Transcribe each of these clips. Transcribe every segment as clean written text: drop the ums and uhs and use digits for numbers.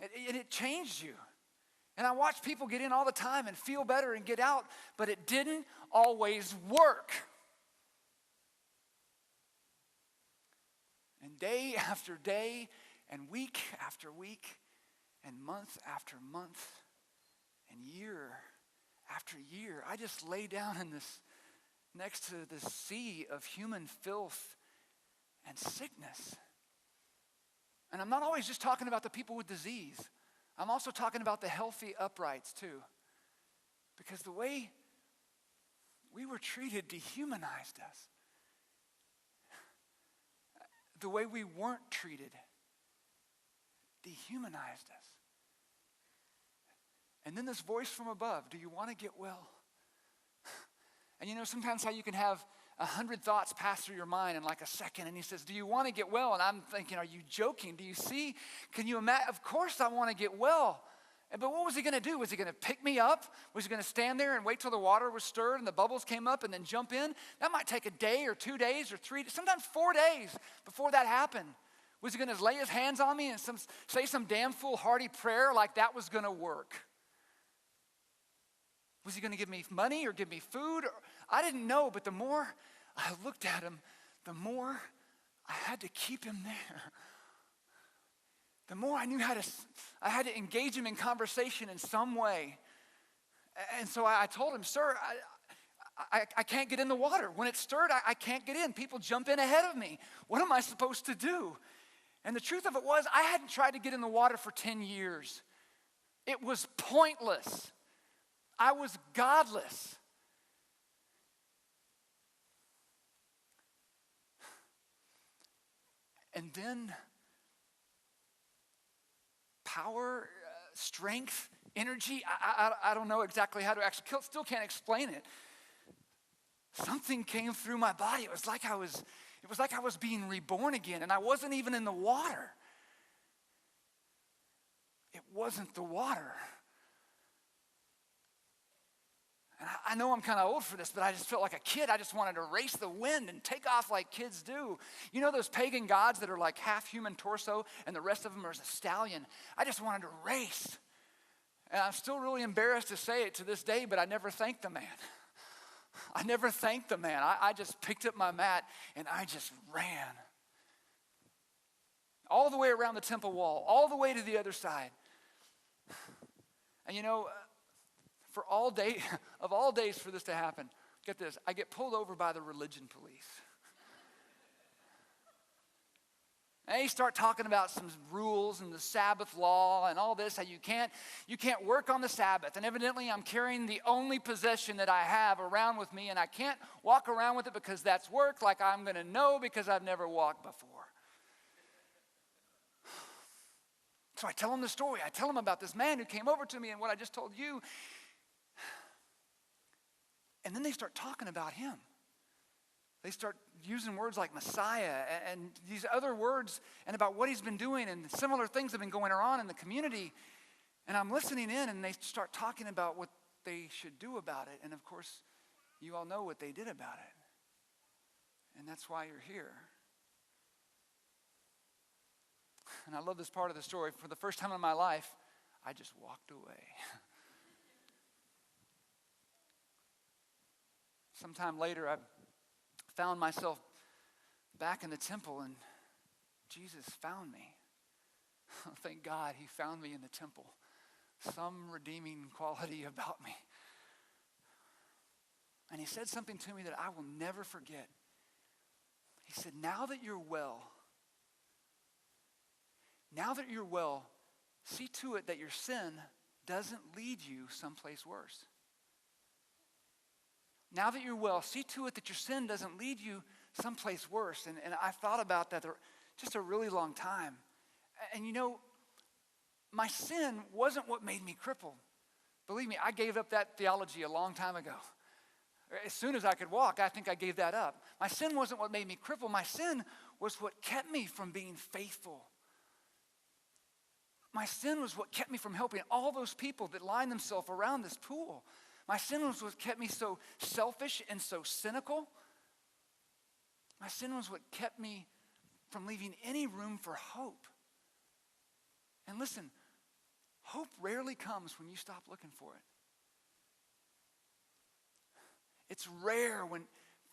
And it changed you. And I watch people get in all the time and feel better and get out, but it didn't always work. And day after day, and week after week, and month after month, and year after year, I just lay down in this, next to this sea of human filth and sickness. And I'm not always just talking about the people with disease. I'm also talking about the healthy uprights too. Because the way we were treated dehumanized us. The way we weren't treated dehumanized us. And then this voice from above, do you want to get well? And you know sometimes how you can have 100 thoughts pass through your mind in like a second, and he says, do you want to get well? And I'm thinking, are you joking? Do you see? Can you imagine? Of course I want to get well. But what was he going to do? Was he going to pick me up? Was he going to stand there and wait till the water was stirred and the bubbles came up and then jump in? That might take a day or 2 days or 3, sometimes 4 days before that happened. Was he going to lay his hands on me and say some damn foolhardy prayer like that was going to work? Was he going to give me money or give me food? I didn't know, but the more I looked at him, the more I had to keep him there. The more I knew I had to engage him in conversation in some way. And so I told him, sir, I can't get in the water. When it's stirred, I can't get in. People jump in ahead of me. What am I supposed to do? And the truth of it was, I hadn't tried to get in the water for 10 years. It was pointless. I was godless. And then power, strength, energy, I don't know exactly how to still can't explain it. Something came through my body. It was like I was being reborn again, and I wasn't even in the water. It wasn't the water. And I know I'm kind of old for this, but I just felt like a kid. I just wanted to race the wind and take off like kids do. You know those pagan gods that are like half human torso and the rest of them are a stallion? I just wanted to race. And I'm still really embarrassed to say it to this day, but I never thanked the man. I never thanked the man. I just picked up my mat and I just ran. All the way around the temple wall, all the way to the other side. And you know, for all day, of all days for this to happen, get this, I get pulled over by the religion police. And they start talking about some rules and the Sabbath law and all this, how you can't work on the Sabbath. And evidently I'm carrying the only possession that I have around with me, and I can't walk around with it because that's work, like I'm going to know because I've never walked before. So I tell them the story. I tell them about this man who came over to me and what I just told you. And then they start talking about him. They start using words like Messiah and these other words and about what he's been doing, and similar things have been going on in the community. And I'm listening in, and they start talking about what they should do about it. And of course, you all know what they did about it. And that's why you're here. And I love this part of the story. For the first time in my life, I just walked away. Sometime later, I found myself back in the temple, and Jesus found me. Thank God he found me in the temple. Some redeeming quality about me. And he said something to me that I will never forget. He said, now that you're well, see to it that your sin doesn't lead you someplace worse. Now that you're well, see to it that your sin doesn't lead you someplace worse. And I thought about that just a really long time. And you know, my sin wasn't what made me crippled. Believe me, I gave up that theology a long time ago. As soon as I could walk, I think I gave that up. My sin wasn't what made me crippled. My sin was what kept me from being faithful. My sin was what kept me from helping all those people that lined themselves around this pool. My sin was what kept me so selfish and so cynical. My sin was what kept me from leaving any room for hope. And listen, Hope rarely comes when you stop looking for it. It's rare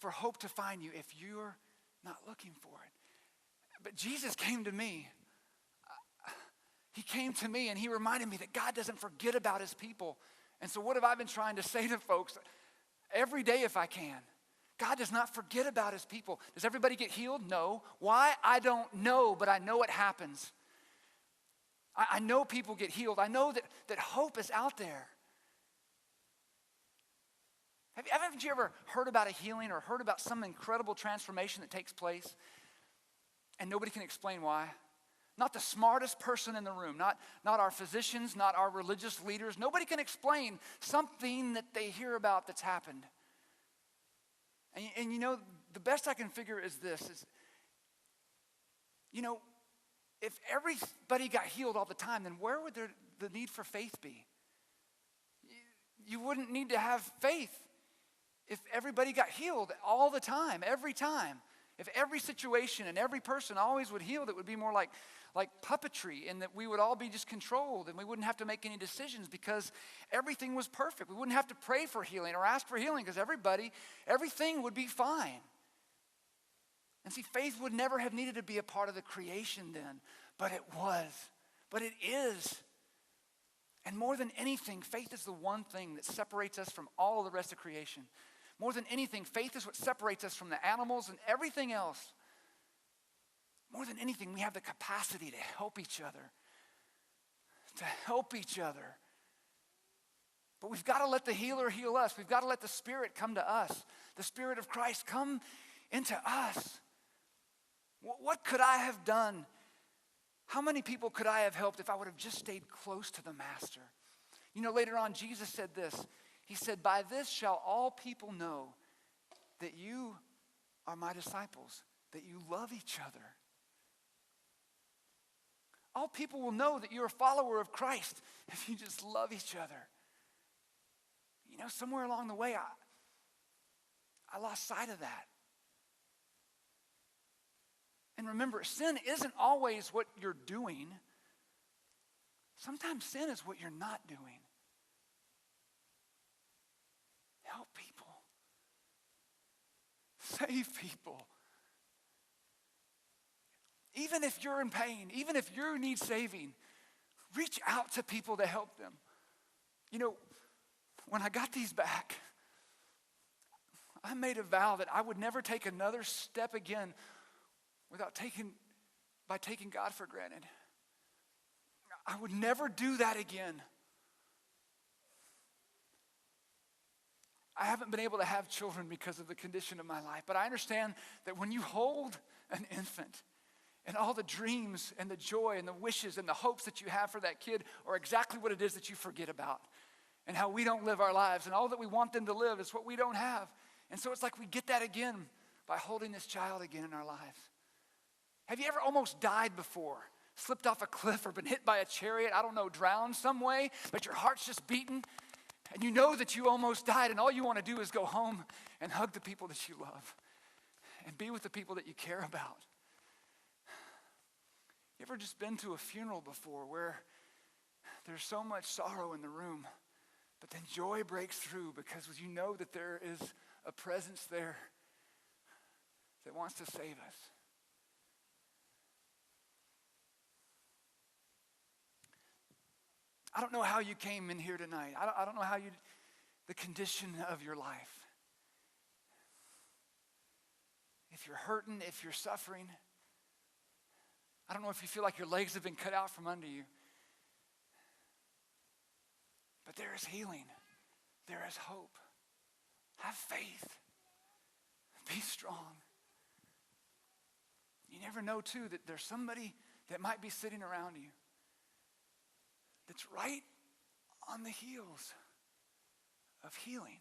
for hope to find you if you're not looking for it. But Jesus came to me. He came to me and he reminded me that God doesn't forget about his people. And so what have I been trying to say to folks every day if I can? God does not forget about his people. Does everybody get healed? No. Why? I don't know, but I know it happens. I know people get healed. I know that hope is out there. Haven't you ever heard about a healing or heard about some incredible transformation that takes place and nobody can explain why? Not the smartest person in the room, not our physicians, not our religious leaders. Nobody can explain something that they hear about that's happened. And you know, the best I can figure is this, is, you know, if everybody got healed all the time, then where would the need for faith be? You wouldn't need to have faith if everybody got healed all the time, every time. If every situation and every person always would heal, it would be more like puppetry, and that we would all be just controlled and we wouldn't have to make any decisions because everything was perfect. We wouldn't have to pray for healing or ask for healing because everything would be fine. And see, faith would never have needed to be a part of the creation then, but it was. But it is. And more than anything, faith is the one thing that separates us from all of the rest of creation. More than anything, faith is what separates us from the animals and everything else. More than anything, we have the capacity to help each other. To help each other. But we've got to let the healer heal us. We've got to let the Spirit come to us. The Spirit of Christ come into us. What could I have done? How many people could I have helped if I would have just stayed close to the Master? You know, later on, Jesus said this. He said, "By this shall all people know that you are my disciples, that you love each other." All people will know that you're a follower of Christ if you just love each other. You know, somewhere along the way, I lost sight of that. And remember, sin isn't always what you're doing. Sometimes sin is what you're not doing. Help people. Save people. Even if you're in pain, even if you need saving, reach out to people to help them. You know, when I got these back, I made a vow that I would never take another step again by taking God for granted. I would never do that again. I haven't been able to have children because of the condition of my life, but I understand that when you hold an infant and all the dreams and the joy and the wishes and the hopes that you have for that kid are exactly what it is that you forget about, and how we don't live our lives, and all that we want them to live is what we don't have. And so it's like we get that again by holding this child again in our lives. Have you ever almost died before? Slipped off a cliff or been hit by a chariot, I don't know, drowned some way, but your heart's just beating, and you know that you almost died, and all you want to do is go home and hug the people that you love and be with the people that you care about. You ever just been to a funeral before where there's so much sorrow in the room, but then joy breaks through because you know that there is a presence there that wants to save us? I don't know how you came in here tonight. I don't know the condition of your life. If you're hurting, if you're suffering, I don't know if you feel like your legs have been cut out from under you. But there is healing. There is hope. Have faith. Be strong. You never know, too, that there's somebody that might be sitting around you that's right on the heels of healing.